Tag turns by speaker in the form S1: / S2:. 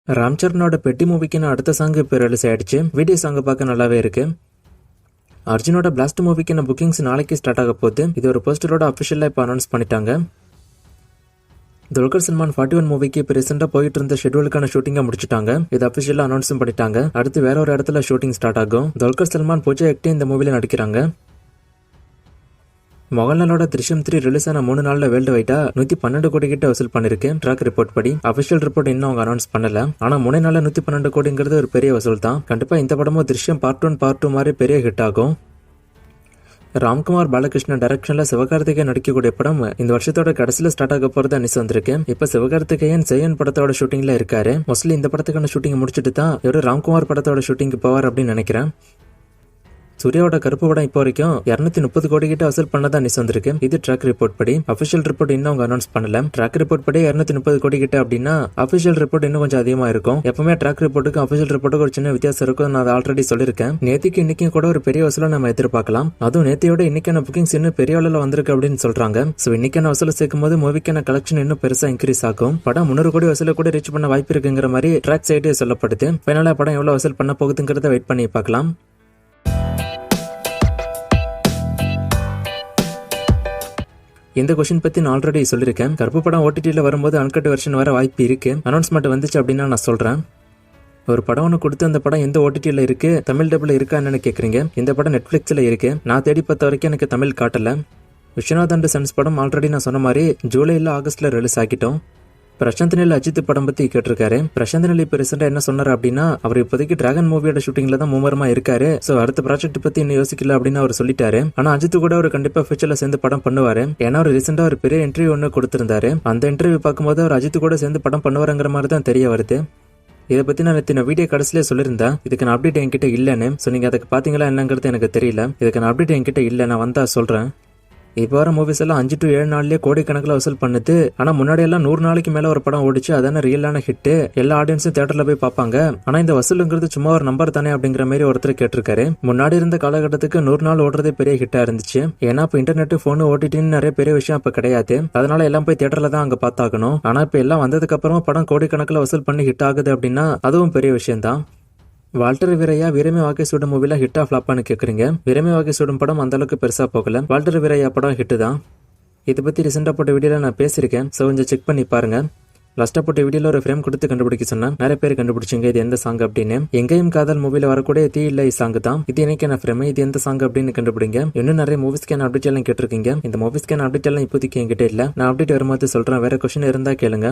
S1: ராம் சரணோட பெட்டி மூவிக்குன்னு அடுத்த சாங் இப்போ ரிலீஸ் ஆயிடுச்சு. வீடியோ சாங் பார்க்க நல்லாவே இருக்கு. அர்ஜுனோட பிளாஸ்ட் மூவிக்கு புக்கிங்ஸ் நாளைக்கு ஸ்டார்ட் ஆக போகுது. இது ஒரு போஸ்டரோட அஃபிஷியலாக இப்போ அனௌன்ஸ் பண்ணிட்டாங்க. துல்கர் சல்மான் 41 மூவிக்கு இப்போ ரீசெண்டாக போயிட்டு இருந்த ஷெட்யூலுக்கான ஷூட்டிங்கை முடிச்சுட்டாங்க. இது அஃபிஷியலாக அனௌன்ஸும் பண்ணிட்டாங்க. அடுத்து வேற ஒரு இடத்துல ஷூட்டிங் ஸ்டார்ட் ஆகும். துல்கர் சல்மான் பூஜா ஹெக்டே இந்த மூவில நடிக்கிறாங்க. மோகன்லாலோட திருஷ்யம் 3 ரிலீஸ் ஆன 3 நாள்ல வேர்ல்டு வைடா 112 கோடி கிட்ட வசூல் பண்ணிருக்கு. ட்ராக் ரிப்போர்ட் படி அபிஷியல் ரிப்போர்ட் இன்னும் அவங்க அனௌன்ஸ் பண்ணல. ஆனா 3 நாள்ல 112 கோடிங்கிறது ஒரு பெரிய வசூல் தான். கண்டிப்பா இந்த படமும் திருஷ்யம் பார்ட் 1 பார்ட் 2 மாதிரி பெரிய ஹிட் ஆகும். ராம்குமார் பாலகிருஷ்ணன் டைரக்ஷன்ல சிவகார்த்திகேயன் நடிக்கக்கூடிய படம் இந்த வருஷத்தோட கடைசியில ஸ்டார்ட் ஆக போறதா நியூஸ் வந்திருக்கு. இப்ப சிவகார்த்திகேயன் செய்யன் படத்தோட ஷூட்டிங்ல இருக்காரு. மோஸ்ட்லி இந்த படத்துக்கான ஷூட்டிங் முடிச்சுட்டு தான் இவரு ராம்குமார் படத்தோட ஷூட்டிங் போவார் அப்படின்னு நினைக்கிறேன். சூர்யாவோட கருப்பு படம் இப்போ வரைக்கும் 230 கோடி கிட்ட வசூல் பண்ணதான் நியூஸ் வந்திருக்கு. இது ட்ராக் ரிப்போர்ட் படி. அபிஷியல் ரிப்போர்ட் இன்னும் அவங்க அனௌன்ஸ் பண்ணல. ட்ராக் ரிப்போர்ட் படி 230 கோடி கிட்ட அப்படின்னா அபிஷியல் ரிப்போர்ட் இன்னும் கொஞ்சம் அதிகமா இருக்கும். எப்பவுமே ட்ராக் ரிப்போர்ட்டுக்கு அபிஷியல் ரிப்போர்ட்டுக்கு ஒரு சின்ன வித்தியாசம் இருக்கும். நான் ஆல்ரெடி சொல்லியிருக்கேன். நேத்திக்கு இன்னைக்கும் கூட ஒரு பெரிய வசூலை நம்ம எதிர்பார்க்கலாம். அதுவும் நேத்தியோட இன்னைக்கான புக்கிங்ஸ் இன்னும் பெரிய அளவில் வந்திருக்கு அப்படின்னு சொல்றாங்க. சோ இன்னைக்கான வசூலை சேர்க்கும் போது மூவிக்கான கலெக்ஷன் இன்னும் பெருசா இன்க்ரீஸ் ஆகும். படம் 300 கோடி வசூலை கூட ரீச் பண்ண வாய்ப்பு இருக்குங்கிற மாதிரி ட்ராக் சைடு சொல்லப்படுது. ஃபைனலா படம் எவ்வளவு வசூல் பண்ண போகுதுங்கிறத வெயிட் பண்ணி பார்க்கலாம். இந்த கொஸ்டின் பத்தி நான் ஆல்ரெடி சொல்லியிருக்கேன். கருப்பு படம் ஓடிடியில் வரும்போது அன்கட் வெர்ஷன் வர வாய்ப்பு இருக்கு. அனௌன்ஸ்மெண்ட் வந்துச்சு அப்படின்னா நான் சொல்றேன். ஒரு படம் ஒன்று கொடுத்து அந்த படம் எந்த ஓடிடியில் இருக்கு, தமிழ் டபுள் இருக்கா என்னன்னு கேட்குறீங்க. இந்த படம் நெட்ஃபிளிக்ஸ்ல இருக்கு. நான் தேடி பார்த்த வரைக்கும் எனக்கு தமிழ் காட்டல. விஸ்வநாத் அண்ட் சன்ஸ் படம் ஆல்ரெடி நான் சொன்ன மாதிரி ஜூலை இல்ல ஆகஸ்ட்ல ரிலீஸ் ஆகிட்டோம். பிரசாந்த் நில் அஜித் படம் பத்தி கேட்டிருக்காரு. பிரசாந்த் நில் இப்ப ரீசெண்டா என்ன சொன்னாரு அப்படின்னா, அவர் இப்போதைக்கு டிராகன் மூவியோட ஷூட்டிங்ல தான் மும்முரமா இருக்காரு. சோ அடுத்த ப்ராஜெக்ட் பத்தி இன்னும் யோசிக்கல அப்படின்னு அவர் சொல்லிட்டாரு. ஆனா அஜித் கூட அவர் கண்டிப்பா ஃபியூச்சர்ல சேர்ந்து படம் பண்ணுவாரு. ஏன்னா அவர் ரீசெண்டா ஒரு பெரிய இன்டர்வியூ ஒன்று கொடுத்திருந்தாரு. அந்த இன்டர்வியூ பார்க்கும்போது அவர் அஜித் கூட சேர்ந்து படம் பண்ணுவாருங்கிற மாதிரி தான் தெரிய வருது. இதை பத்தி நான் வீடியோ கடைசியிலே சொல்லியிருந்தேன். இதுக்கான அப்டேட் என்கிட்ட இல்லைன்னு. சோ நீங்க அதுக்கு பாத்தீங்களா என்னங்கிறது எனக்கு தெரியல. இதுக்கான அப்டேட் என்கிட்ட இல்ல, நான் வந்தா சொல்றேன். இப்போ வர மூவிஸ் எல்லாம் 5 to 7 நாள்லயே கோடிக்கணக்கில் வசூல் பண்ணுது. ஆனா முன்னாடி எல்லாம் 100 நாளைக்கு மேல ஒரு படம் ஓடிச்சு. அதான ரியலான ஹிட். எல்லா ஆடியன்ஸும் தியேட்டர்ல போய் பார்ப்பாங்க. ஆனா இந்த வசூலுங்கிறது சும்மா ஒரு நம்பர் தானே அப்படிங்கிற மாதிரி ஒருத்தர் கேட்டிருக்காரு. முன்னாடி இருந்த காலகட்டத்துக்கு 100 நாள் ஓடுறதே பெரிய ஹிட்டா இருந்துச்சு. ஏன்னா இப்ப இன்டர்நெட், போன், ஓடிடின்னு நிறைய பெரிய விஷயம் அப்ப கிடையாது. அதனால எல்லாம் போய் தியேட்டர்ல தான் அங்க பார்த்தாகணும். ஆனா இப்ப எல்லாம் வந்ததுக்கு அப்புறமா படம் கோடிக்கணக்கில் வசூல் பண்ணி ஹிட் ஆகுது அப்படின்னா அதுவும் பெரிய விஷயம் தான். வால்டர் வீரையா வீரமே வாக்கை சுடும் மூவில ஹிட்டா ஃபிளாப்பான்னு கேக்குறீங்க. வீரமே வாக்கை சுடும் படம் அந்த அளவுக்கு பெருசா போகல. வால்டர் வீரையா படம் ஹிட் தான். இதை பத்தி ரீசெண்டா போட்ட வீடியோல நான் பேசியிருக்கேன். சோ கொஞ்சம் செக் பண்ணி பாருங்க. லாஸ்டா போட்ட வீடியோல ஒரு ஃப்ரேம் கொடுத்து கண்டுபிடிக்க சொன்னா நிறைய பேர் கண்டுபிடிச்சிங்க இது எந்த சாங் அப்படின்னு. எங்கேயும் காதல் மூவில வரக்கூடிய தீ இல்லை சாங் தான். இது எனக்கான ஃப்ரேம். இது எந்த சாங் அப்படின்னு கண்டுபிடிங்க. இன்னும் நிறைய மூவிஸ்க்கான அப்டேட் எல்லாம் கேட்டிருக்கீங்க. இந்த மூவிஸ்க்கான அப்டேட் எல்லாம் இப்போதைக்கு என்கிட்ட இல்ல. நான் அப்டேட் வரும்போது சொல்றேன். வேற கொஸ்டின் இருந்தா கேளுங்க.